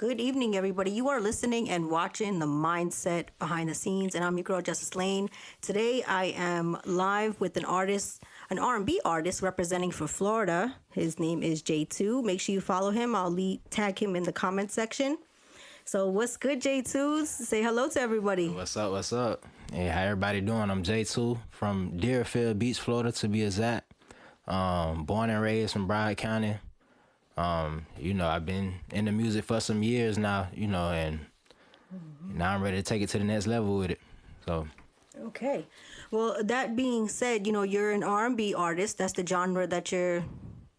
Good evening, everybody. You are listening and watching The Mindset Behind the Scenes, and I'm your girl, Justice Lane. Today, I am live with an artist, an R&B artist representing for Florida. His name is J2. Make sure you follow him. I'll tag him in the comment section. So what's good, J2s? Say hello to everybody. What's up? What's up? Hey, how everybody doing? I'm J2 from Deerfield Beach, Florida, to be exact. Born and raised from Broward County. I've been in the music for some years now, and now I'm ready to take it to the next level with it. So. Okay. Well, that being said, you're an R&B artist. That's the genre that you're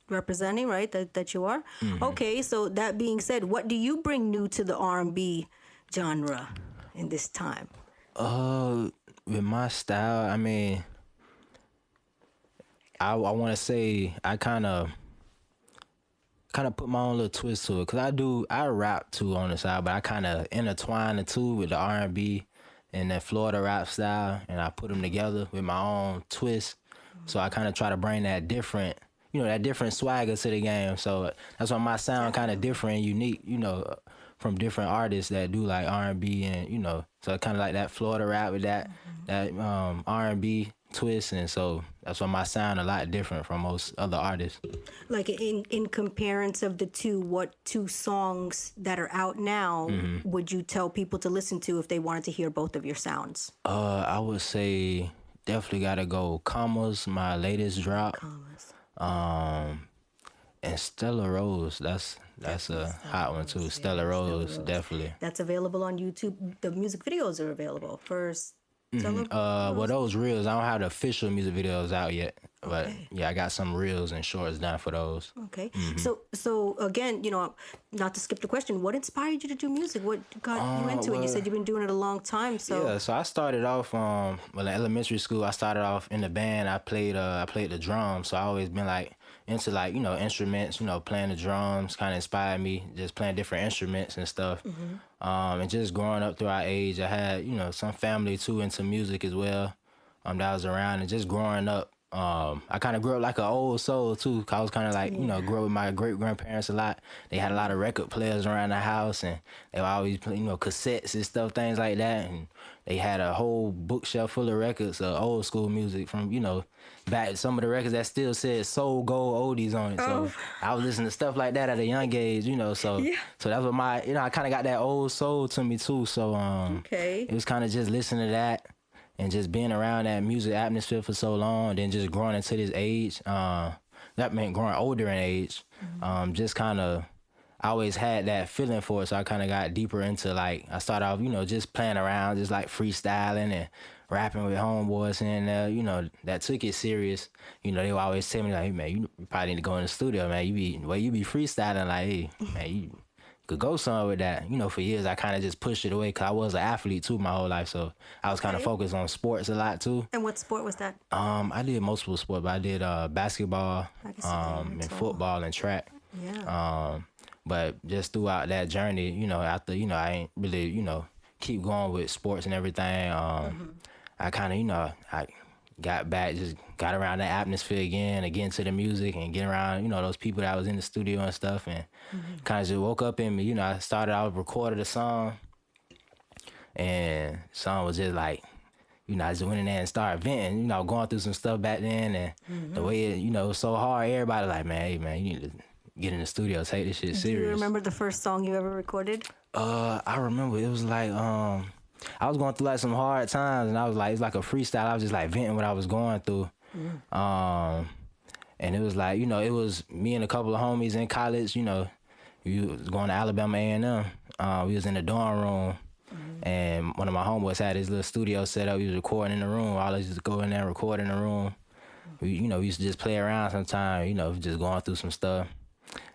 representing, right? That you are. Mm-hmm. Okay. So that being said, what do you bring new to the R&B genre in this time? With my style, I mean, I want to say I kind of put my own little twist to it, because I rap too on the side, but I kind of intertwine the two with the R&B and that Florida rap style, and I put them together with my own twist. So I kind of try to bring that different swagger to the game. So that's why my sound kind of different and unique, from different artists that do like R&B and, so kind of like that Florida rap with that R&B twist, and so that's why my sound a lot different from most other artists. Like in comparison of the two, what two songs that are out now would you tell people to listen to if they wanted to hear both of your sounds? I would say definitely gotta go Commas, my latest drop. Commas. And Stella Rose, that's a hot one too. Stella Rose, definitely. That's available on YouTube. The music videos are available first. Well, those reels, I don't have the official music videos out yet, but yeah, I got some reels and shorts done for those. Okay. So again, not to skip the question, what inspired you to do music? What got you into it? You said you've been doing it a long time. So yeah, so I started off in elementary school. I started off in the band. I played the drums, so I always been like into instruments, playing the drums kind of inspired me, just playing different instruments and stuff. And just growing up through our age, I had, some family too into music as well, that was around, and just growing up, I kind of grew up like an old soul too, 'cause I was kind of like, grew up with my great-grandparents a lot. They had a lot of record players around the house, and they would always play, cassettes and stuff, things like that, and they had a whole bookshelf full of records of old school music from, back some of the records that still said Soul Gold Oldies on it. So I was listening to stuff like that at a young age, so that was my, I kind of got that old soul to me too. So it was kind of just listening to that and just being around that music atmosphere for so long, and then just growing into this age. That meant growing older in age. Just kind of, I always had that feeling for it, so I kind of got deeper into I started off, just playing around, just like freestyling and rapping with homeboys, and that took it serious. They would always tell me like, hey man, you probably need to go in the studio, man. You be freestyling, like, hey man, you could go somewhere with that. For years I kind of just pushed it away, because I was an athlete too my whole life, so I was kind of focused on sports a lot too. And what sport was that? I did multiple sports, but I did basketball, and football and track. Yeah. But just throughout that journey, after, I ain't really, keep going with sports and everything. I kind of, I got back, just got around that atmosphere again to the music and get around, those people that was in the studio and stuff, and kind of just woke up in me. I started out recorded a song, and the song was just like, I just went in there and started venting, going through some stuff back then, and the way it, it was so hard, everybody like, man, hey man, you need to get in the studio, take this shit serious. Do you remember the first song you ever recorded? I remember it was like, I was going through like some hard times, and I was like, it's like a freestyle. I was just like venting what I was going through. And it was like, it was me and a couple of homies in college, we was going to Alabama A&M. We was in the dorm room, and one of my homeboys had his little studio set up. He was recording in the room. All of us just go in there and record in the room. We used to just play around sometimes, just going through some stuff.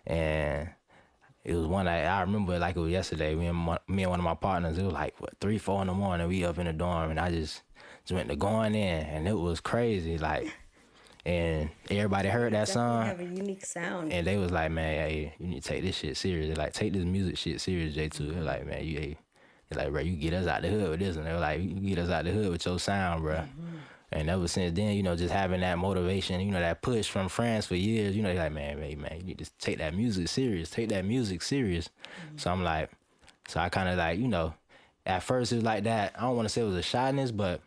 And it was one night, I remember it like it was yesterday. Me and one of my partners, it was like 3, 4 in the morning. We up in the dorm, and I just went to going in, and it was crazy. And everybody heard that song. Have a unique sound. And they was like, man, hey, you need to take this shit serious. They're like, take this music shit serious, J2. They're like, man, they're like, bro, you get us out the hood with this. And they were like, you get us out the hood with your sound, bro. And ever since then, just having that motivation, that push from friends for years, they're like, man, you need to take that music serious. So I'm like, So I kind of like, at first it was like that. I don't want to say it was a shyness, but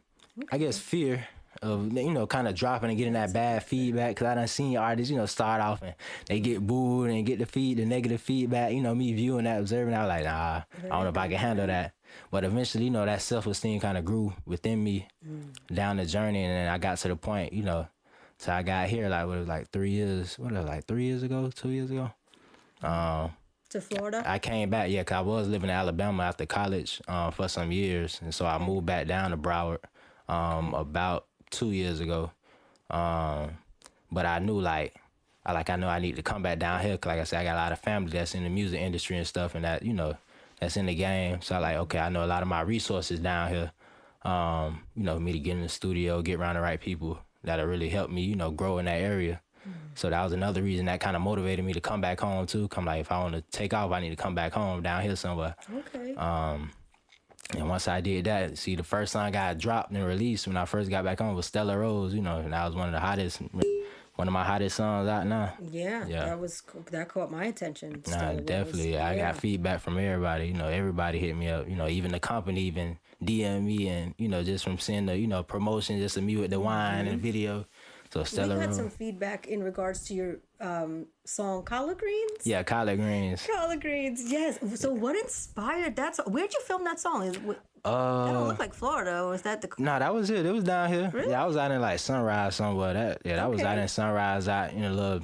I guess fear of, kind of dropping and getting that bad feedback. Because I done seen artists, start off and they get booed and get the negative feedback. Me viewing that, observing, I was like, nah, I don't know if I can handle that. But eventually, that self-esteem kind of grew within me down the journey. And then I got to the point, so I got here, like 3 years, 3 years ago, 2 years ago? To Florida? I came back, yeah, because I was living in Alabama after college for some years. And so I moved back down to Broward about 2 years ago. But I knew, I know I need to come back down here because, like I said, I got a lot of family that's in the music industry and stuff and that, that's in the game. So, okay, I know a lot of my resources down here, me to get in the studio, get around the right people that'll really help me, grow in that area. So that was another reason that kind of motivated me to come back home too. If I want to take off, I need to come back home down here somewhere. Okay. And once I did that, see, the first song I got dropped and released when I first got back home was Stella Rose, and that was one of my hottest songs out now. Yeah. That caught my attention. Nah, Stella definitely. Rose. I got feedback from everybody. Everybody hit me up. Even the company even DM me and, just from seeing the, promotion, just of me with the wine and video. So Stella We had Rose. some feedback in regards to your song Collard Greens. Yeah, Collard Greens. Collard Greens, yes. So what inspired that song? Where'd you film that song? That don't look like Florida, or is that the... No, that was it. It was down here. Really? Yeah, I was out in Sunrise somewhere. That was out in Sunrise, out in a little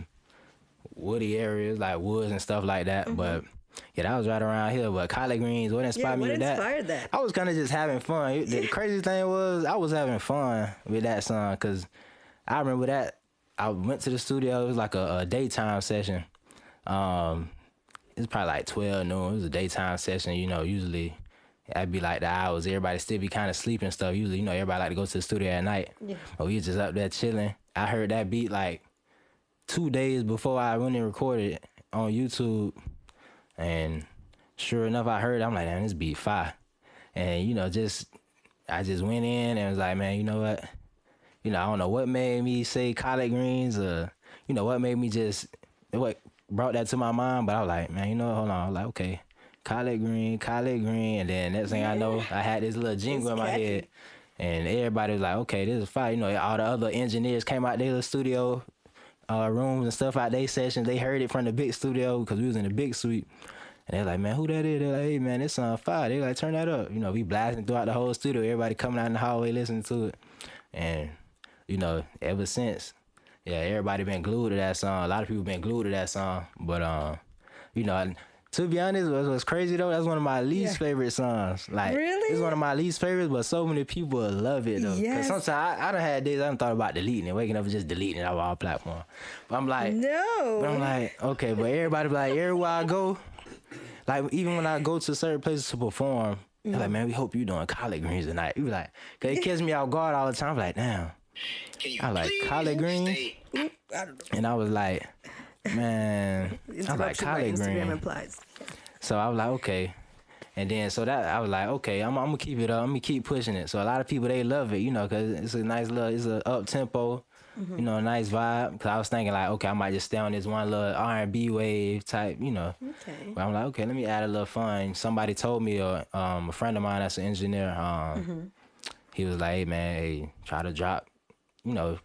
woody areas, like woods and stuff like that. But yeah, that was right around here. But Collard Greens, what inspired me with that? What inspired that? I was kind of just having fun. The crazy thing was I was having fun with that song because I remember that I went to the studio. It was like a daytime session. It was probably like 12 noon. It was a daytime session. Usually that'd be like the hours. Everybody still be kind of sleeping and stuff. Usually, everybody like to go to the studio at night. Yeah. But we was just up there chilling. I heard that beat like 2 days before I went and recorded it on YouTube. And sure enough, I heard it. I'm like, man, this beat fire. And, I just went in and was like, man, you know what? I don't know what made me say collard greens or, what made me what brought that to my mind. But I was like, man, hold on. I was like, okay, collard green. And then next thing I know, I had this little jingle in my head. And everybody was like, okay, this is fire. All the other engineers came out their little studio rooms and stuff out their sessions. They heard it from the big studio because we was in the big suite. And they're like, man, who that is? They're like, hey, man, this song fire. They like, turn that up. We blasting throughout the whole studio. Everybody coming out in the hallway listening to it. And ever since, yeah, everybody been glued to that song. A lot of people been glued to that song. But, to be honest, what's crazy though, that's one of my least favorite songs. Really? It's one of my least favorites, but so many people love it though. Yes. Cause sometimes I done had days I done thought about deleting it, waking up and just deleting it off all platforms. But I'm like, no. But I'm like, okay, but everybody be like, everywhere I go, like even when I go to certain places to perform, they're like, man, we hope you doing collard greens tonight. You be like, cause it catches me off guard all the time. I'm like, damn. I like collard greens, and I was like, man, I like collard greens. So I was like, okay, and then so that I was like, okay, I'm gonna keep it up. I'm gonna keep pushing it. So a lot of people they love it, cause it's a nice little, it's a up tempo, a nice vibe. Cause I was thinking like, okay, I might just stay on this one little R&B wave type, Okay. But I'm like, okay, let me add a little fun. Somebody told me, a friend of mine that's an engineer, he was like, hey man, hey, try to drop.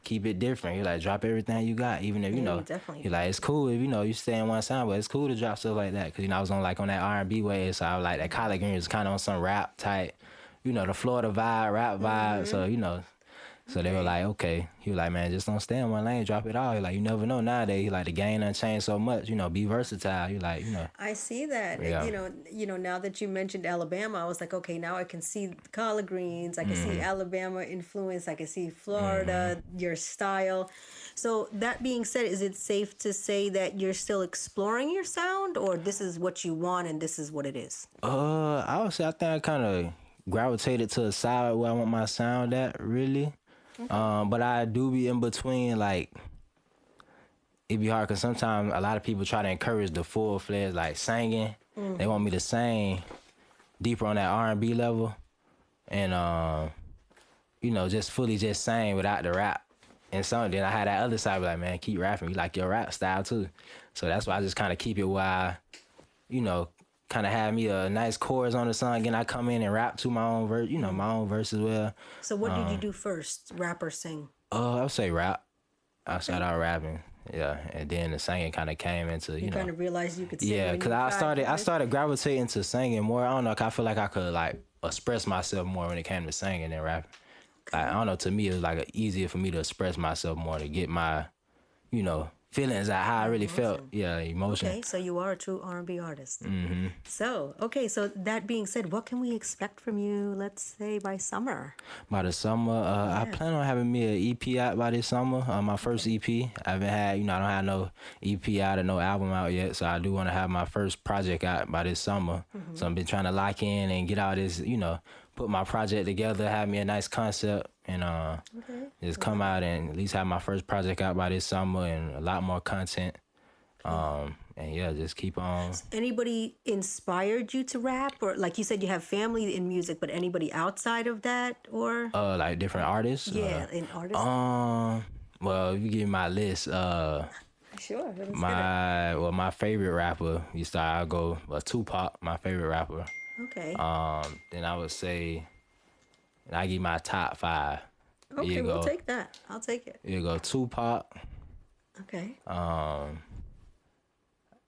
Keep it different. You like drop everything you got, even if definitely. You like it's cool if you stay in one sound, but it's cool to drop stuff like that because I was on that R&B wave, so I was like that collard greens was kind of on some rap type, the Florida vibe, rap vibe. So so they were like, okay. He was like, man, just don't stay in one lane, drop it all. He like, you never know nowadays. He like the game done changed so much. Be versatile. You like, I see that. Yeah. Now that you mentioned Alabama, I was like, okay, now I can see collard greens. I can see Alabama influence. I can see Florida, your style. So that being said, is it safe to say that you're still exploring your sound, or this is what you want and this is what it is? I would say I think I kind of gravitated to a side where I want my sound at, really. But I do be in between, like, it be hard because sometimes a lot of people try to encourage the full-fledged, like, singing. They want me to sing deeper on that R&B level and, just fully just sing without the rap. And so then I had that other side, like, man, keep rapping. You like your rap style, too. So that's why I just kind of keep it where I, kind of have me a nice chorus on the song. Again, I come in and rap to my own verse, my own verse as well. So what did you do first? Rap or sing? I would say rap. I started out rapping, yeah, and then the singing kind of came into, You kind of realized you could sing. yeah, when because you I tried, right? started gravitating to singing more. I don't know, 'cause I feel like I could like express myself more when it came to singing than rapping. Like, I don't know, to me it was like easier for me to express myself more, to get my, feelings out, how I really felt. Yeah, emotion. Okay, so you are a true R&B artist. Mm-hmm. So that being said, what can we expect from you, let's say, by summer? By the summer, I plan on having me an EP out by this summer. My first EP. I haven't had, I don't have no EP out or no album out yet, so I do want to have my first project out by this summer. Mm-hmm. So I've been trying to lock in and get all this, put my project together, have me a nice concept, and just come out and at least have my first project out by this summer and a lot more content. And yeah, just keep on. Anybody inspired you to rap, or like you said, you have family in music, but anybody outside of that, or Like different artists. yeah, in artists? Well, if you give me my list, Sure. Let's get it. my favorite rapper, I'll go Tupac, my favorite rapper. Okay. Then I would say, and I give my top 5. Okay, we'll take that. I'll take it. You go Tupac. Okay.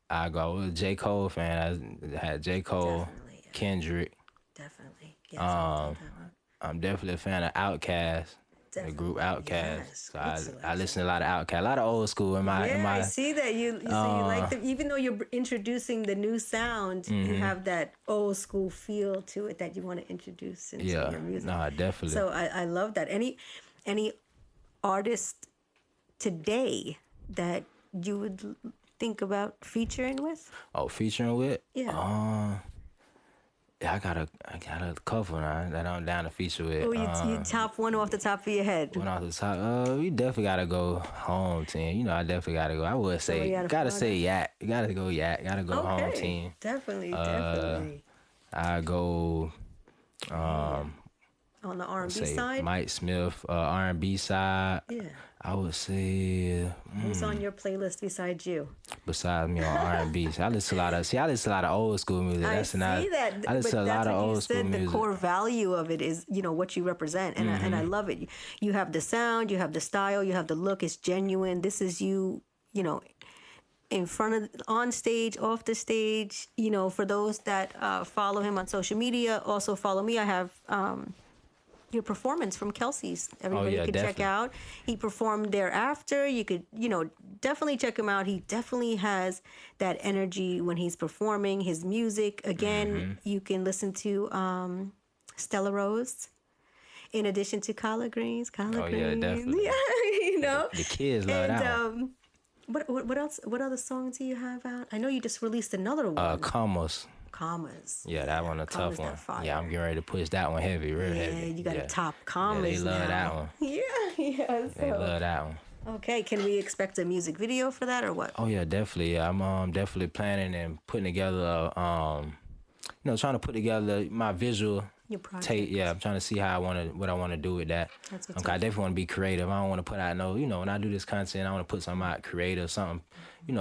I go with J. Cole fan. I had J. Cole, Definitely, yeah. Kendrick. Definitely. Yes, I'll take that one. I'm definitely a fan of Outkast. The group Outkast. Yes, So good I listen to a lot of Outkast, a lot of old school in my. Yeah, I see that you like them. Even though you're introducing the new sound, you have that old school feel to it that you want to introduce into your music. No, definitely. So I love that. Any artist today that you would think about featuring with? Oh, featuring with? Yeah. Yeah, I got a couple now that I'm down to feature with. Oh, you top one off the top of your head. One off the top. We definitely gotta go home team. I definitely gotta go. I would say gotta say Yak. You gotta go Yak. Gotta go home team. Definitely. I go. On the R&B Say side. Mike Smith, R&B side. Yeah. I would say Who's on your playlist besides you? besides me on R&B. I listen to a lot of old school music. I see that. I listen to a lot of old school The music. core value of it is, what you represent, and I love it. You have the sound, you have the style, you have the look. It's genuine. This is you. In front of, on stage, off the stage. For those that follow him on social media, also follow me. I have. Your performance from Kelsey's. Everybody could check out. He performed thereafter. You could, definitely check him out. He definitely has that energy when he's performing. His music, again, you can listen to Stella Rose in addition to Collard Greens. Oh, yeah, definitely. Yeah, The kids love that one. What else? What other songs do you have out? I know you just released another one. Commas. Yeah, that one a tough one. Yeah, I'm getting ready to push that one heavy, real heavy. Yeah, you got to top Commas. Yeah, they love that one. Yeah. They love that one. Okay, can we expect a music video for that or what? Oh yeah, definitely. I'm definitely planning and putting together, trying to put together my visual Your project. tape. Yeah, I'm trying to see what I want to do with that. That's I definitely want to be creative. I don't want to put out when I do this content, I want to put something out creative, something,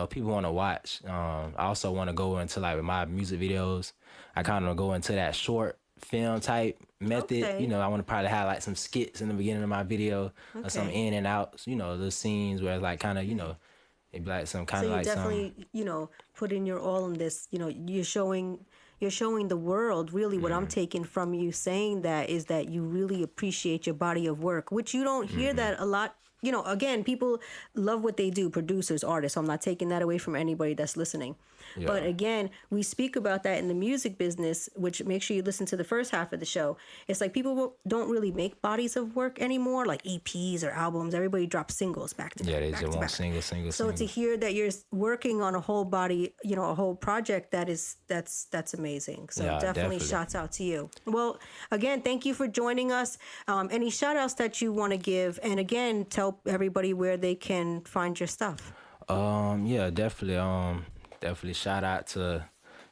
people want to watch. I also want to go into like with my music videos. I kind of go into that short film type method. Okay. I want to probably have like some skits in the beginning of my video or some in and outs, the scenes where it's like kind of, it'd be like some kind of So you like definitely, put in your all in this. You're showing the world really what I'm taking from you saying that is that you really appreciate your body of work, which you don't hear that a lot. Again, people love what they do, producers, artists. So I'm not taking that away from anybody that's listening. Yeah. But again, we speak about that in the music business, which make sure you listen to the first half of the show. It's like people don't really make bodies of work anymore, like EPs or albums. Everybody drops singles back to back. Yeah, they back just to want back. single. So to hear that you're working on a whole body, a whole project, that's amazing. So Yeah, definitely definitely. shouts out to you. Well, again, thank you for joining us. Any shout outs that you want to give? And again, tell everybody where they can find your stuff. Yeah, definitely. Definitely shout out to,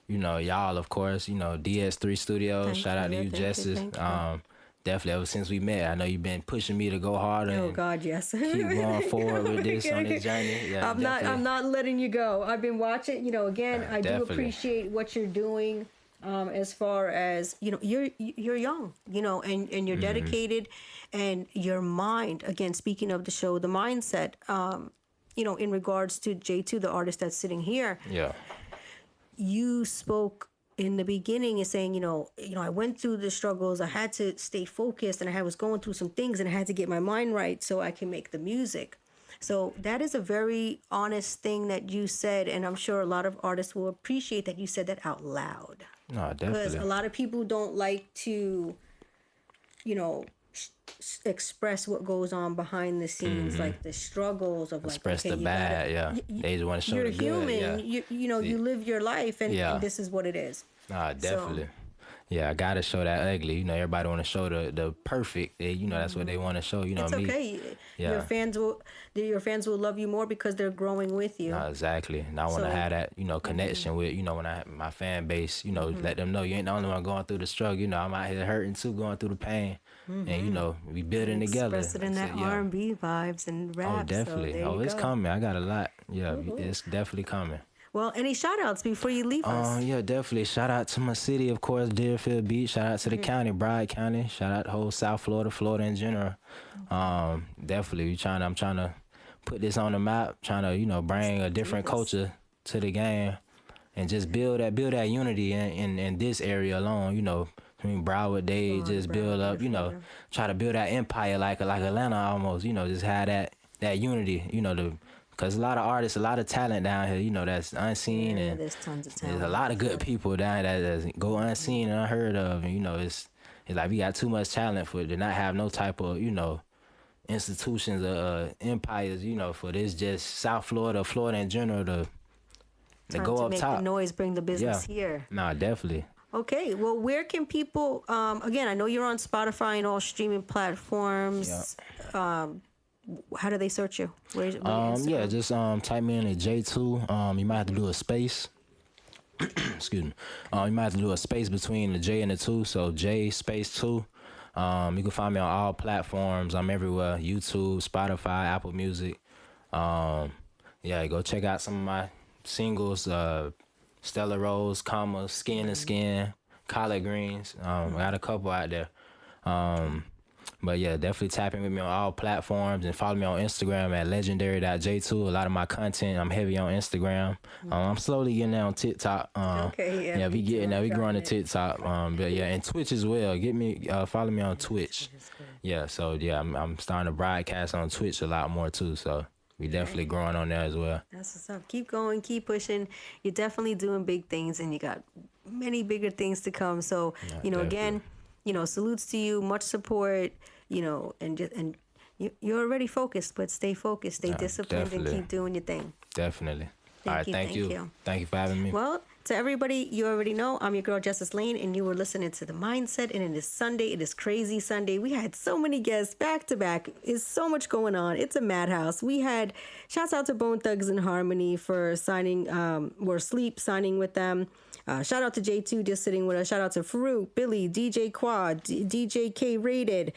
y'all, of course, DS3 Studios. Thank Shout out to you, you, thank you, Justice. thank you. definitely ever since we met, I know you've been pushing me to go harder. Oh and God, yes. keep going forward with this on this journey. Yeah, I'm not letting you go. I've been watching. Again, I do definitely. appreciate what you're doing. As far as you're young, and you're dedicated, and your mind. Again, speaking of the show, the mindset. In regards to J2, the artist that's sitting here. Yeah. You spoke in the beginning is saying, I went through the struggles. I had to stay focused, and I was going through some things, and I had to get my mind right so I can make the music. So that is a very honest thing that you said, and I'm sure a lot of artists will appreciate that you said that out loud. No, definitely. Because a lot of people don't like to, express what goes on behind the scenes, like the struggles of Express okay, the bad, they just want to show the good. You're human. Yeah. You live your life, and this is what it is. Nah, definitely. Yeah, I gotta show that ugly. Everybody want to show the perfect. That's what they want to show. It's me. Okay. Yeah. Your fans will love you more because they're growing with you. Nah, exactly. And I want to have that, connection with, when I have my fan base. Let them know you ain't the only one going through the struggle. I'm out here hurting too, going through the pain, and we building together. Express it in that R&B vibes and rap. Oh, definitely. It's coming. I got a lot. Yeah, it's definitely coming. Well, any shout outs before you leave us? Yeah, definitely. Shout out to my city, of course, Deerfield Beach. Shout out to the county, Broward County. Shout out to whole South Florida, Florida in general. Definitely, I'm trying to put this on the map, trying to, bring a different culture to the game and just build that unity in this area alone, Broward, they just build up, try to build that empire like Atlanta almost, just have that unity, because a lot of artists, a lot of talent down here, that's unseen. And there's tons of talent. There's a lot of good people down there that go unseen and unheard of. And, it's like we got too much talent for it to not have no type of, institutions or empires, for this just South Florida, Florida in general to go up make top. The noise, bring the business here. Nah, definitely. Okay, well, where can people, again, I know you're on Spotify and all streaming platforms. Yeah. How do they search you? Just type me in at J2. You might have to do a space. Excuse me. You might have to do a space between the J and the 2. So J space 2. You can find me on all platforms. I'm everywhere. YouTube, Spotify, Apple Music. Go check out some of my singles. Stella Rose, Skin to Skin, Collard Greens. I got a couple out there. But yeah, definitely tap in with me on all platforms and follow me on Instagram at legendary.j2. A lot of my content, I'm heavy on Instagram. I'm slowly getting there on TikTok. We getting there. We growing to TikTok. And Twitch as well. Follow me on Twitch. Yeah, so I'm starting to broadcast on Twitch a lot more too. So we definitely growing on there as well. That's what's up. Keep going, keep pushing. You're definitely doing big things, and you got many bigger things to come. So, again, salutes to you, much support, and you're already focused, but stay focused, stay disciplined, definitely. And keep doing your thing. Definitely. All right, thank you. Thank you for having me. Well, to everybody, you already know, I'm your girl, Justice Lane, and you were listening to The Mindset, and it is Sunday. It is crazy Sunday. We had so many guests back to back. There's so much going on. It's a madhouse. We had, shouts out to Bone Thugs and Harmony for signing, signing with them. Shout out to J2 just sitting with us. Shout out to Farouk, Billy, DJ Quad, DJ K Rated.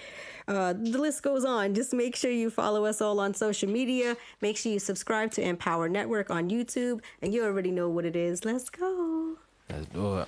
The list goes on. Just make sure you follow us all on social media. Make sure you subscribe to Empower Network on YouTube. And you already know what it is. Let's go. Let's do it.